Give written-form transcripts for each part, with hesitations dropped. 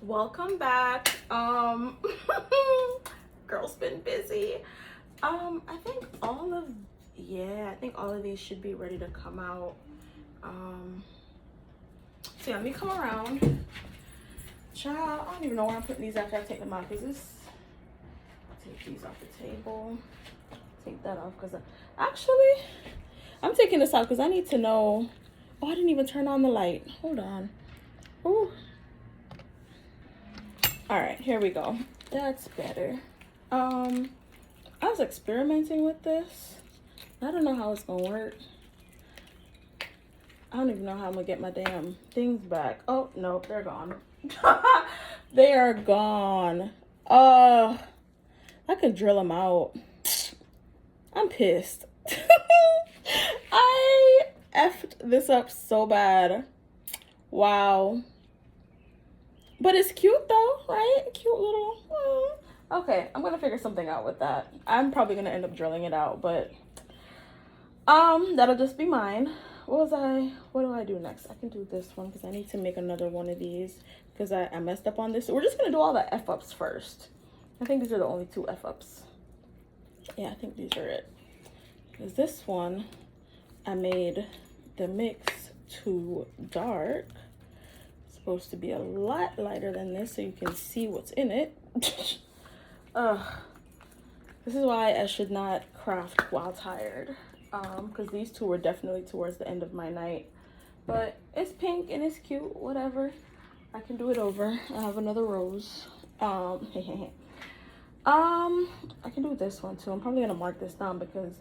Welcome back. Girl's been busy. I think all of these should be ready to come out. So yeah, let me come around. Child, I don't even know where I'm putting these after I take them out, because this, take these off the table. Take that off because actually I'm taking this out because I need to know. Oh, I didn't even turn on the light. Hold on. Ooh. All right, here we go. That's better. I was experimenting with this. I don't know how it's gonna work. I don't even know how I'm gonna get my damn things back. Oh no, they're gone. They are gone. I could drill them out. I'm pissed. I effed this up so bad. Wow. But it's cute though, right? Cute little. Okay, I'm gonna figure something out with that. I'm probably gonna end up drilling it out, but that'll just be mine. What do I do next? I can do this one because I need to make another one of these because I messed up on this. So we're just gonna do all the F-ups first. I think these are the only two F-ups. Yeah, I think these are it. Because this one, I made the mix too dark. It's supposed to be a lot lighter than this so you can see what's in it. This is why I should not craft while tired. Because these two were definitely towards the end of my night. But it's pink and it's cute, whatever. I can do it over. I have another rose. I can do this one too. I'm probably gonna mark this down because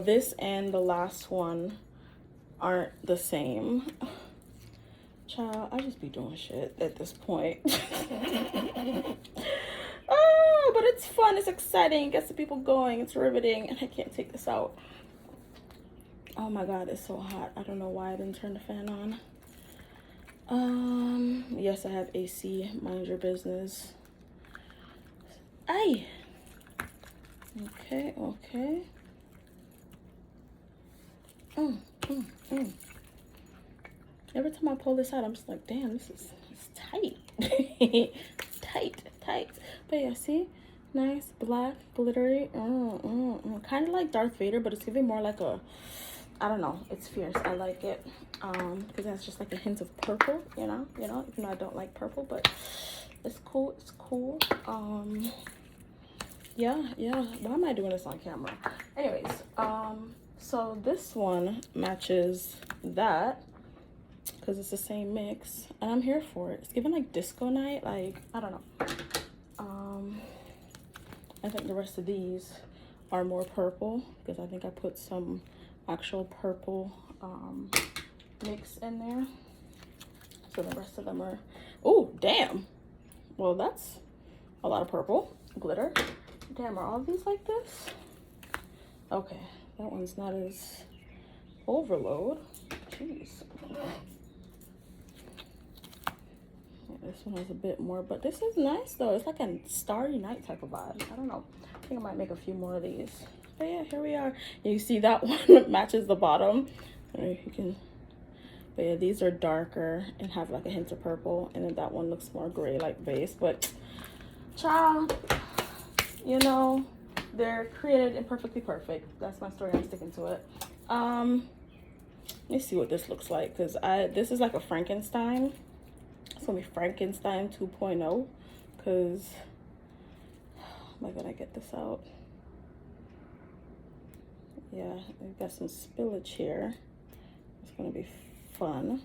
this and the last one aren't the same. Child, I just be doing shit at this point. Oh, but it's fun, it's exciting, it gets the people going, it's riveting, and I can't take this out. Oh my god, it's so hot. I don't know why I didn't turn the fan on. Yes, I have AC, mind your business. Aye. Okay. Every time I pull this out, I'm just like, damn, it's tight. tight. But yeah, see? Nice, black, glittery. Kind of like Darth Vader, but it's giving more like a, I don't know, it's fierce. I like it. Because it has just like a hint of purple, you know, even though I don't like purple, but it's cool. Yeah. Why am I doing this on camera? Anyways, so this one matches that because it's the same mix, and I'm here for it. It's giving like disco night, like I don't know. I think the rest of these are more purple because I think I put some actual purple mix in there. So the rest of them are, oh damn. Well, that's a lot of purple glitter. Damn, are all of these like this? Okay, that one's not as overload. Jeez. Yeah, this one has a bit more, but this is nice though. It's like a starry night type of vibe. I don't know. I think I might make a few more of these. But yeah, here we are. And you see that one matches the bottom. You can. But yeah, these are darker and have like a hint of purple, and then that one looks more gray like base. But child, you know, they're created imperfectly perfect. That's my story. I'm sticking to it. Let me see what this looks like, because this is like a Frankenstein. It's gonna be Frankenstein 2.0, because am I gonna get this out? Yeah, we've got some spillage here. It's gonna be fun.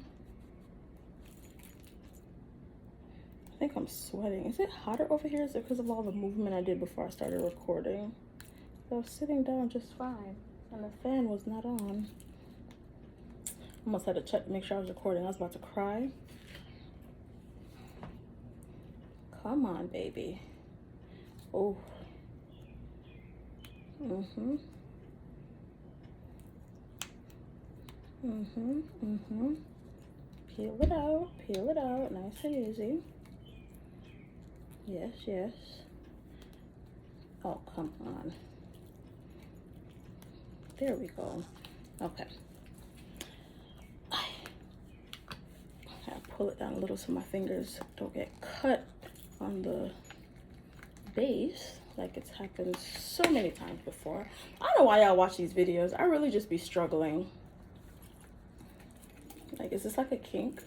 I think I'm sweating. Is it hotter over here? Is it because of all the movement I did before I started recording? I was sitting down just fine, and the fan was not on. Almost had to check to make sure I was recording. I was about to cry. Come on, baby. Oh. Peel it out, nice and easy. Yes. Oh, come on. There we go. Okay. pull it down a little so my fingers don't get cut on the base like it's happened so many times before. I don't know why y'all watch these videos. I really just be struggling. Like, is this like a kink?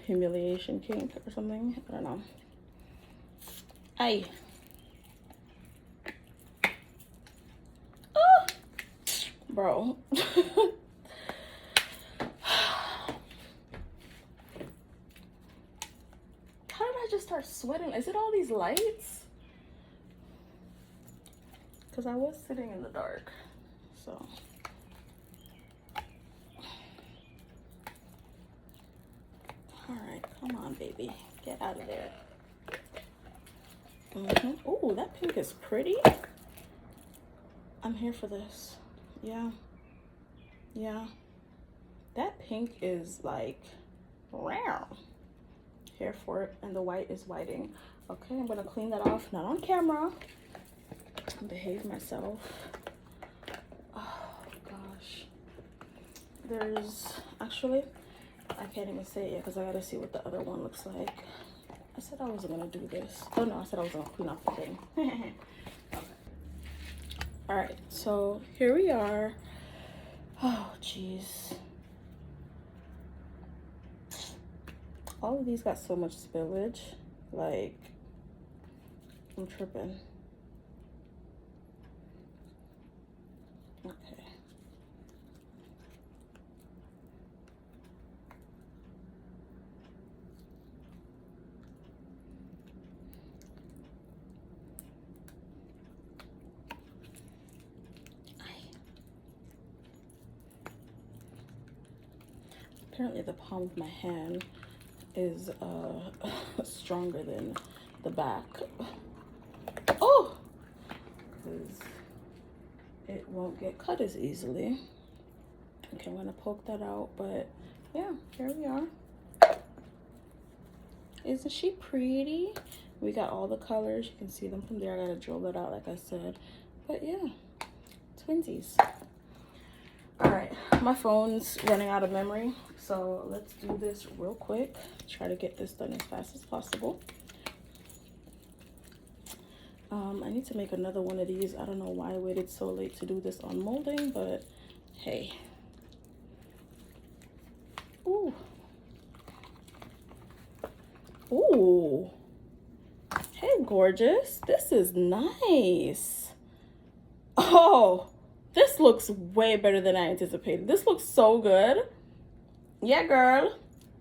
Humiliation kink or something? I don't know. Aye. Oh, bro. How did I just start sweating? Is it all these lights? Because I was sitting in the dark, so. All right, come on, baby. Get out of there. Oh, that pink is pretty. I'm here for this. Yeah. Yeah. That pink is like, wow. Here for it. And the white is whiting. Okay, I'm going to clean that off. Not on camera. Behave myself. Oh, gosh. There's actually, I can't even say it yet because I got to see what the other one looks like. I said I wasn't going to do this. Oh, no, I said I was going to clean off the thing. Okay. All right, so here we are. Oh, jeez. All of these got so much spillage. Like, I'm tripping. Okay. Apparently the palm of my hand is stronger than the back. Oh! Because it won't get cut as easily. Okay, I'm gonna poke that out, but yeah, here we are. Isn't she pretty? We got all the colors. You can see them from there. I gotta drill it out, like I said. But yeah, twinsies. All right, my phone's running out of memory, so let's do this real quick. Try to get this done as fast as possible. I need to make another one of these. I don't know why I waited so late to do this on molding, but hey. Ooh. Ooh. Hey, gorgeous. This is nice. Oh. This looks way better than I anticipated. This looks so good. Yeah, girl.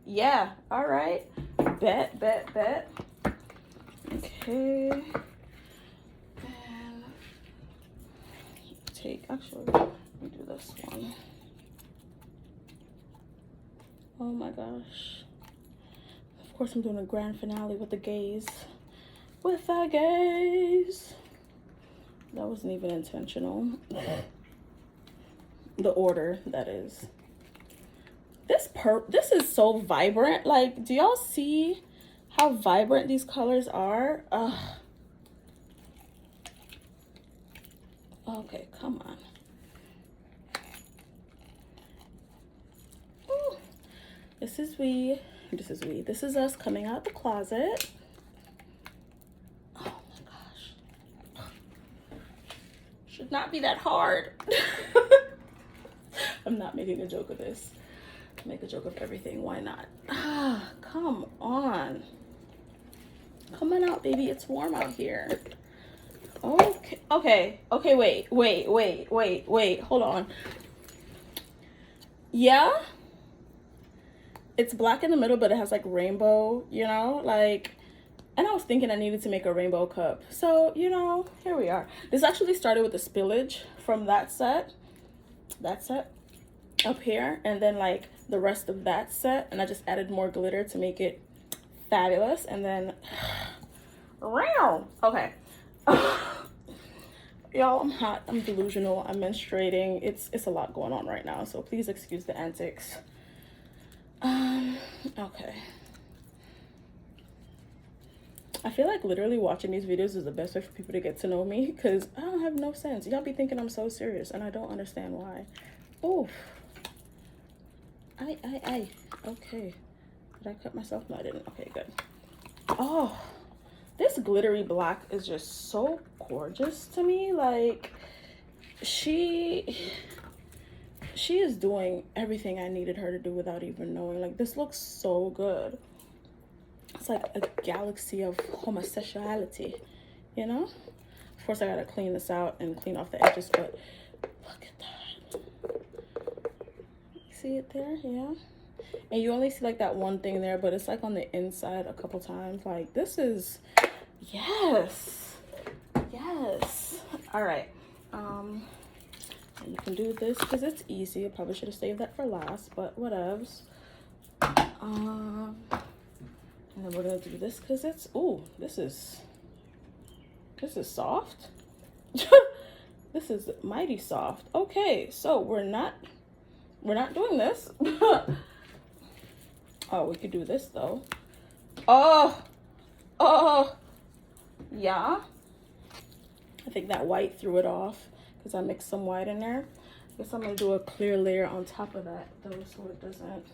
Yeah. All right. Bet, bet, bet. Okay. And actually, let me do this one. Oh my gosh. Of course, I'm doing a grand finale with the gaze. With the gaze. That wasn't even intentional. The order, that is. This is so vibrant. Like, do y'all see how vibrant these colors are? Ugh. Okay, come on. Ooh. This is us coming out the closet. Oh my gosh. Should not be that hard. I'm not making a joke of this. Make a joke of everything. Why not? Ah, come on. Come on out, baby. It's warm out here. Okay, wait. Hold on. Yeah? It's black in the middle, but it has like rainbow, you know? Like, and I was thinking I needed to make a rainbow cup. So, you know, here we are. This actually started with the spillage from that set up here, and then like the rest of that set, and I just added more glitter to make it fabulous. And then okay. Y'all, I'm hot, I'm delusional, I'm menstruating. It's a lot going on right now, so please excuse the antics. Okay. I feel like literally watching these videos is the best way for people to get to know me, because I don't have no sense. Y'all be thinking I'm so serious, and I don't understand why. Oof. Okay. Did I cut myself? No, I didn't. Okay, good. Oh, this glittery black is just so gorgeous to me. Like, she is doing everything I needed her to do without even knowing. Like, this looks so good. It's like a galaxy of homosexuality, you know? Of course, I gotta clean this out and clean off the edges, but look at that. See it there? Yeah. And you only see like that one thing there, but it's like on the inside a couple times. Like, this is, yes. All right. You can do this because it's easy. I probably should have saved that for last, but whatevs. And then we're gonna do this because it's, ooh, this is soft. This is mighty soft. Okay, so we're not doing this. Oh, we could do this though. Oh, yeah. I think that white threw it off because I mixed some white in there. I guess I'm gonna do a clear layer on top of that though, so it doesn't,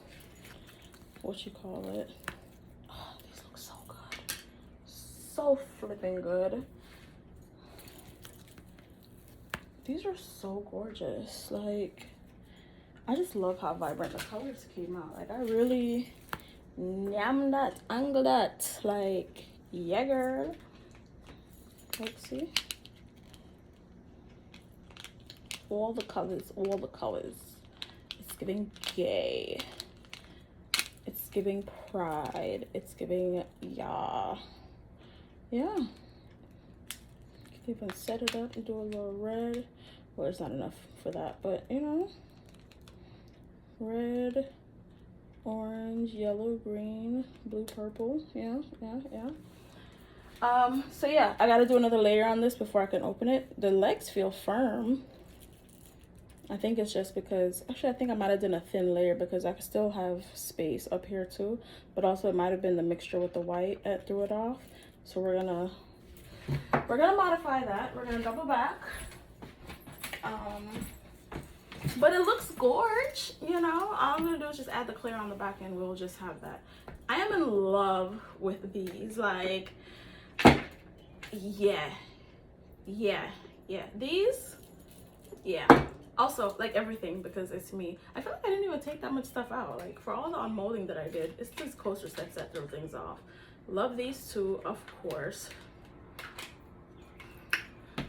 what you call it. Oh, these look so good. So flipping good. These are so gorgeous. Like, I just love how vibrant the colors came out. Like, I really yam that, angle that. Like, yeah, girl. Like, see? All the colors. It's giving gay. It's giving pride. It's giving, yeah. You can set it up and do a little red. Well, it's not enough for that, but you know, red, orange, yellow, green, blue, purple. Yeah. So yeah, I gotta do another layer on this before I can open it. The legs feel firm. I think it's just because, actually I think I might have done a thin layer because I could still have space up here too, but also it might have been the mixture with the white that threw it off. So we're gonna modify that. We're gonna double back. But it looks gorge, you know. All I'm gonna do is just add the clear on the back end. We'll just have that. I am in love with these. Like, yeah. These, yeah. Also, like everything, because it's me. I feel like I didn't even take that much stuff out. Like, for all the unmolding that I did, it's just coaster sets that throw things off. Love these two, of course.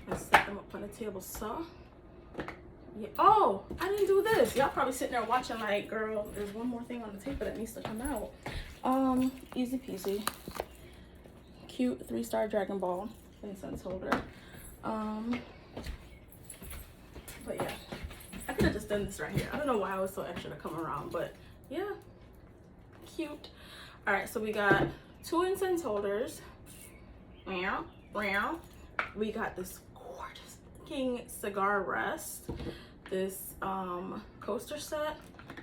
Let's set them up on the table, so. Yeah. Oh, I didn't do this. Y'all probably sitting there watching like, girl, there's one more thing on the table that needs to come out. Easy peasy. Cute 3-star Dragon Ball incense holder. But yeah, I could have just done this right here. I don't know why I was so extra to come around, but yeah, cute. All right, so we got 2 incense holders. We got this gorgeous looking cigar rest. This coaster set.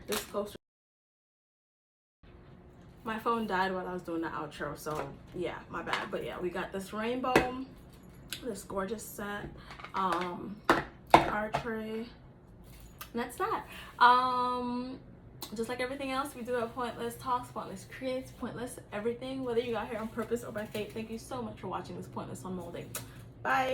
This coaster. My phone died while I was doing the outro, so yeah, my bad. But yeah, we got this rainbow, this gorgeous set, card tray. And that's that. Just like everything else, we do have pointless talks, pointless creates, pointless everything, whether you got here on purpose or by fate. Thank you so much for watching this pointless unmolding. Bye.